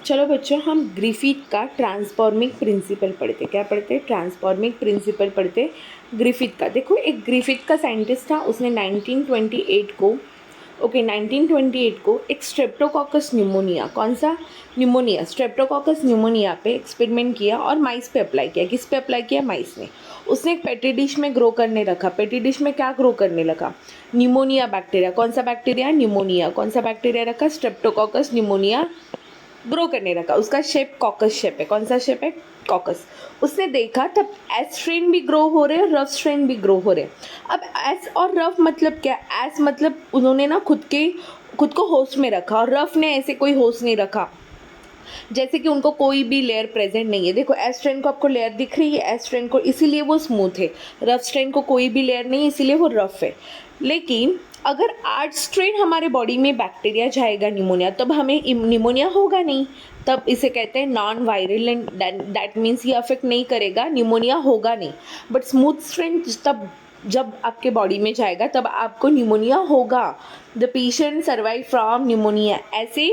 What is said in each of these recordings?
चलो बच्चों, हम ग्रिफिथ का ट्रांसफॉर्मिंग प्रिंसिपल पढ़ते। क्या पढ़ते? ट्रांसफॉर्मिंग प्रिंसिपल पढ़ते ग्रिफिथ का। देखो, एक ग्रिफिथ का साइंटिस्ट था, उसने 1928 को 1928 को एक स्ट्रेप्टोकॉकस न्यूमोनिया, कौन सा न्यूमोनिया, स्ट्रेप्टोकॉकस न्यूमोनिया पे एक्सपेरिमेंट किया और माइस पे अप्लाई किया। किस पे अप्लाई किया? माइस में। उसने एक पेटी डिश में ग्रो करने रखा। पेटी डिश में क्या ग्रो करने लगा? Pneumonia bacteria. कौन सा बैक्टीरिया? न्यूमोनिया। कौन सा बैक्टीरिया रखा? स्ट्रेप्टोकॉकस न्यूमोनिया ग्रो करने रखा। उसका शेप कॉकस शेप है। कौन सा शेप है? कॉकस। उसने देखा तब एस स्ट्रेन भी ग्रो हो रहे हैं और रफ स्ट्रेन भी ग्रो हो रहे हैं। अब एस और रफ मतलब क्या? एस मतलब उन्होंने ना खुद को होस्ट में रखा, और रफ ने ऐसे कोई होस्ट नहीं रखा, जैसे कि उनको कोई भी लेयर प्रेजेंट नहीं है। देखो, एस स्ट्रेन को आपको लेयर दिख रही है, एस स्ट्रेन को, इसीलिए वो स्मूथ है। रफ स्ट्रेन को कोई भी लेयर नहीं है, इसीलिए वो रफ है। लेकिन अगर आर्ट स्ट्रेन हमारे बॉडी में बैक्टीरिया जाएगा न्यूमोनिया, तब हमें न्यूमोनिया होगा नहीं। तब इसे कहते हैं नॉन वायरलेंट। दैट मीन्स ये अफेक्ट नहीं करेगा, न्यूमोनिया होगा नहीं। बट स्मूथ स्ट्रेन तब जब आपके बॉडी में जाएगा तब आपको न्यूमोनिया होगा। The patient survive from pneumonia. ऐसे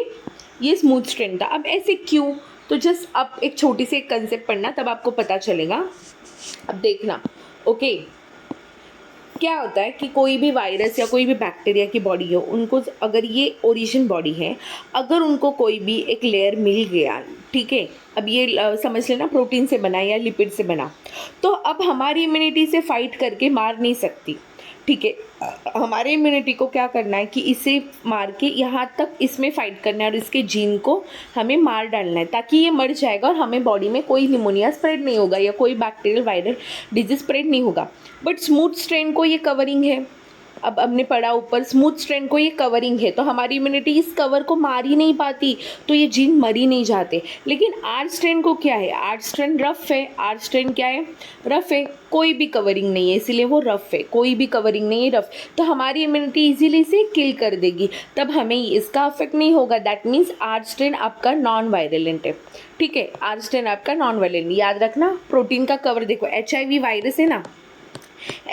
ये स्मूथ स्ट्रेन था। अब ऐसे क्यों? तो जस्ट अब एक छोटी सी एक कंसेप्ट पढ़ना, तब आपको पता चलेगा। अब देखना, ओके। क्या होता है कि कोई भी वायरस या कोई भी बैक्टीरिया की बॉडी हो, उनको अगर ये ओरिजिन बॉडी है, अगर उनको कोई भी एक लेयर मिल गया, ठीक है, अब ये समझ लेना प्रोटीन से बना या लिपिड से बना, तो अब हमारी इम्यूनिटी से फाइट करके मार नहीं सकती, ठीक है। हमारे इम्यूनिटी को क्या करना है कि इसे मार के यहाँ तक इसमें फाइट करना है और इसके जीन को हमें मार डालना है, ताकि ये मर जाएगा और हमें बॉडी में कोई निमोनिया स्प्रेड नहीं होगा या कोई बैक्टीरियल वायरल डिजीज स्प्रेड नहीं होगा। बट स्मूथ स्ट्रेन को ये कवरिंग है। अब हमने पढ़ा ऊपर, स्मूथ स्ट्रेन को ये कवरिंग है, तो हमारी इम्यूनिटी इस कवर को मार ही नहीं पाती, तो ये जीन मर ही नहीं जाते। लेकिन आर्ट स्ट्रेन को क्या है? आर्ट स्ट्रेन रफ है। आर्ट स्ट्रेन क्या है? रफ है, कोई भी कवरिंग नहीं है, इसीलिए वो रफ है। कोई भी कवरिंग नहीं है, रफ, तो हमारी इम्यूनिटी इजीली इसे किल कर देगी, तब हमें इसका अफेक्ट नहीं होगा। दैट मीन्स आर्ट स्ट्रेन आपका नॉन वायरेलेंट है, ठीक है। आर्ट स्ट्रेन आपका नॉन वायरेलेंट, याद रखना। प्रोटीन का कवर देखो, HIV वायरस है ना,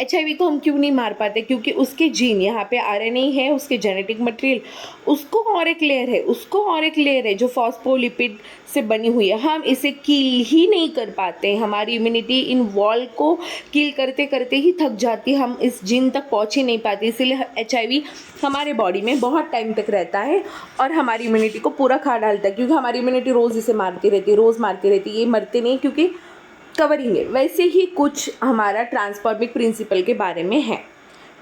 HIV को हम क्यों नहीं मार पाते? क्योंकि उसके जीन, यहाँ पे RNA है, उसके जेनेटिक मटेरियल, उसको और एक लेयर है, उसको और एक लेयर है जो फॉस्फोलिपिड से बनी हुई है। हम इसे किल ही नहीं कर पाते। हमारी इम्यूनिटी इन वॉल को किल करते करते ही थक जाती है, हम इस जीन तक पहुँच ही नहीं पाते। इसीलिए HIV हमारे बॉडी में बहुत टाइम तक रहता है और हमारी इम्यूनिटी को पूरा खा डालता है, क्योंकि हमारी इम्यूनिटी रोज़ इसे मारती रहती है, रोज़ मारती रहती है। ये मरते नहीं क्योंकि कवरिंग है। वैसे ही कुछ हमारा ट्रांसफॉर्मिंग प्रिंसिपल के बारे में है,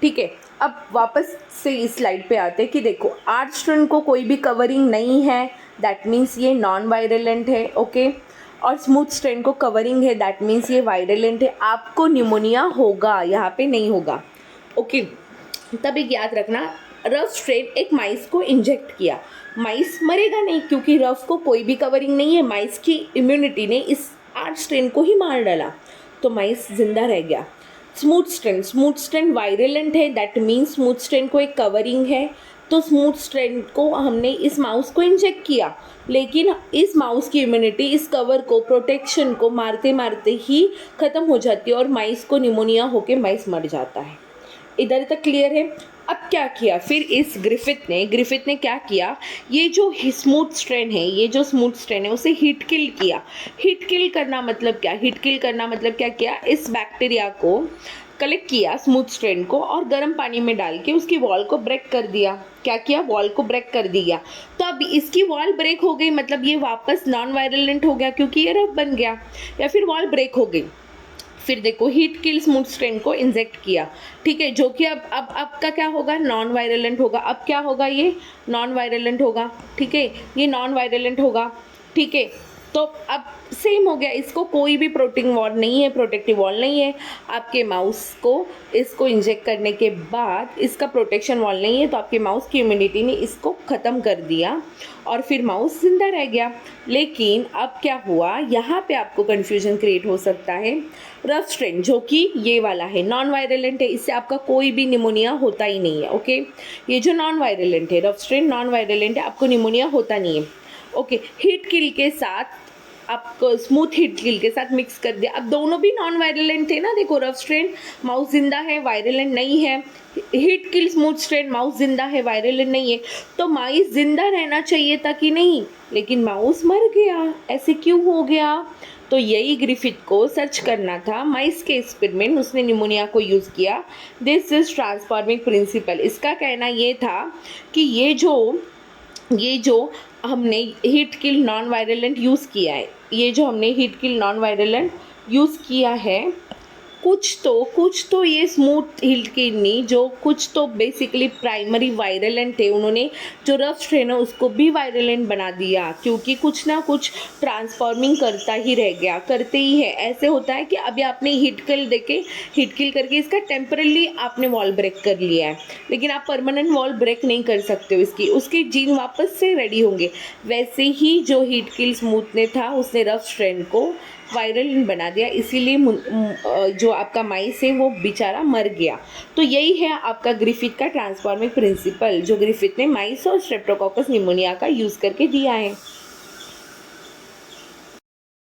ठीक है। अब वापस से इस स्लाइड पे आते हैं कि देखो, आर्ट स्ट्रेन को कोई भी कवरिंग नहीं है, दैट मीन्स ये नॉन वायरेलेंट है, ओके। और स्मूथ स्ट्रेन को कवरिंग है, दैट मीन्स ये वायरेलेंट है। आपको न्यूमोनिया होगा, यहाँ पे नहीं होगा, ओके। तब एक याद रखना, रफ स्ट्रेन एक माइस को इंजेक्ट किया, माइस मरेगा नहीं क्योंकि रफ को कोई भी कवरिंग नहीं है। माइस की इम्यूनिटी ने इस आर्ट स्ट्रेन को ही मार डाला, तो माइस जिंदा रह गया। स्मूथ स्ट्रेन वायरेलेंट है, दैट मीन्स स्मूथ स्ट्रेन को एक कवरिंग है, तो स्मूथ स्ट्रेन को हमने इस माउस को इंजेक्ट किया, लेकिन इस माउस की इम्यूनिटी इस कवर को, प्रोटेक्शन को मारते मारते ही ख़त्म हो जाती है और माइस को निमोनिया होकर माइस मर जाता है। इधर तक क्लियर है? अब क्या किया फिर इस ग्रिफिथ ने क्या किया? ये जो स्मूथ स्ट्रेन है, ये जो स्मूथ स्ट्रेन है, उसे हीट किल किया। हीट किल करना मतलब क्या? हीट किल करना मतलब क्या किया? इस बैक्टीरिया को कलेक्ट किया, स्मूथ स्ट्रेन को, और गर्म पानी में डाल के उसकी वॉल को ब्रेक कर दिया। क्या किया? वॉल को ब्रेक कर दिया। तो अब इसकी वॉल ब्रेक हो गई, मतलब ये वापस नॉन वायरेलेंट हो गया क्योंकि ये रफ बन गया, या फिर वॉल ब्रेक हो गई। फिर देखो, हीट किल स्मूथ स्ट्रेन को इंजेक्ट किया, ठीक है, जो कि अब का क्या होगा? नॉन वायरेलेंट होगा। अब क्या होगा? ये नॉन वायरेलेंट होगा, ठीक है, ये नॉन वायरेलेंट होगा, ठीक है। तो अब सेम हो गया, इसको कोई भी प्रोटेक्टिव वॉल नहीं है, प्रोटेक्टिव वॉल नहीं है। आपके माउस को इसको इंजेक्ट करने के बाद इसका प्रोटेक्शन वॉल नहीं है, तो आपके माउस की इम्यूनिटी ने इसको ख़त्म कर दिया और फिर माउस जिंदा रह गया। लेकिन अब क्या हुआ, यहाँ पे आपको कन्फ्यूजन क्रिएट हो सकता है। रफ स्ट्रेन जो कि ये वाला है, नॉन वायरेलेंट है, इससे आपका कोई भी निमोनिया होता ही नहीं है, ओके। ये जो नॉन वायरेलेंट है, रफ स्ट्रेन नॉन वायरेलेंट है, आपको निमोनिया होता नहीं है, ओके। हीट किल के साथ आपको स्मूथ हीट किल के साथ मिक्स कर दिया। अब दोनों भी नॉन वायरेलेंट थे ना, देखो रफ स्ट्रेन माउस जिंदा है, वायरेलेंट नहीं है, heat kill smooth strain mouse जिंदा है, वायरेलेंट नहीं है, तो माउस जिंदा रहना चाहिए था कि नहीं, लेकिन माउस मर गया, ऐसे क्यों हो गया? तो यही ग्रिफिथ को सर्च करना था माइस के एक्सपेरिमेंट, उसने निमोनिया को यूज़ किया। This is transforming principle. इसका कहना ये था कि ये जो हमने हीट किल नॉन वायरेलेंट यूज़ किया है, ये जो हमने हीट किल नॉन वायरेलेंट यूज़ किया है, कुछ तो ये स्मूथ हीट किल नहीं, जो कुछ तो बेसिकली प्राइमरी वायरेलेंट थे, उन्होंने जो रफ स्ट्रेन है उसको भी वायरेलेंट बना दिया, क्योंकि कुछ ना कुछ ट्रांसफॉर्मिंग करता ही रह गया, करते ही है। ऐसे होता है कि अभी आपने हीट किल करके इसका टेम्परली आपने वॉल ब्रेक कर लिया है, लेकिन आप परमानेंट वॉल ब्रेक नहीं कर सकते हो इसकी, उसके जीन वापस से रेडी होंगे। वैसे ही जो हीट किल स्मूथ ने था, उसने रफ स्ट्रेन को वायरल बना दिया, इसीलिए जो आपका माइस है वो बेचारा मर गया। तो यही है आपका ग्रिफिथ का ट्रांसफॉर्मिंग प्रिंसिपल, जो ग्रिफिथ ने माइस और स्ट्रेप्टोकोकस निमोनिया का यूज़ करके दिया है।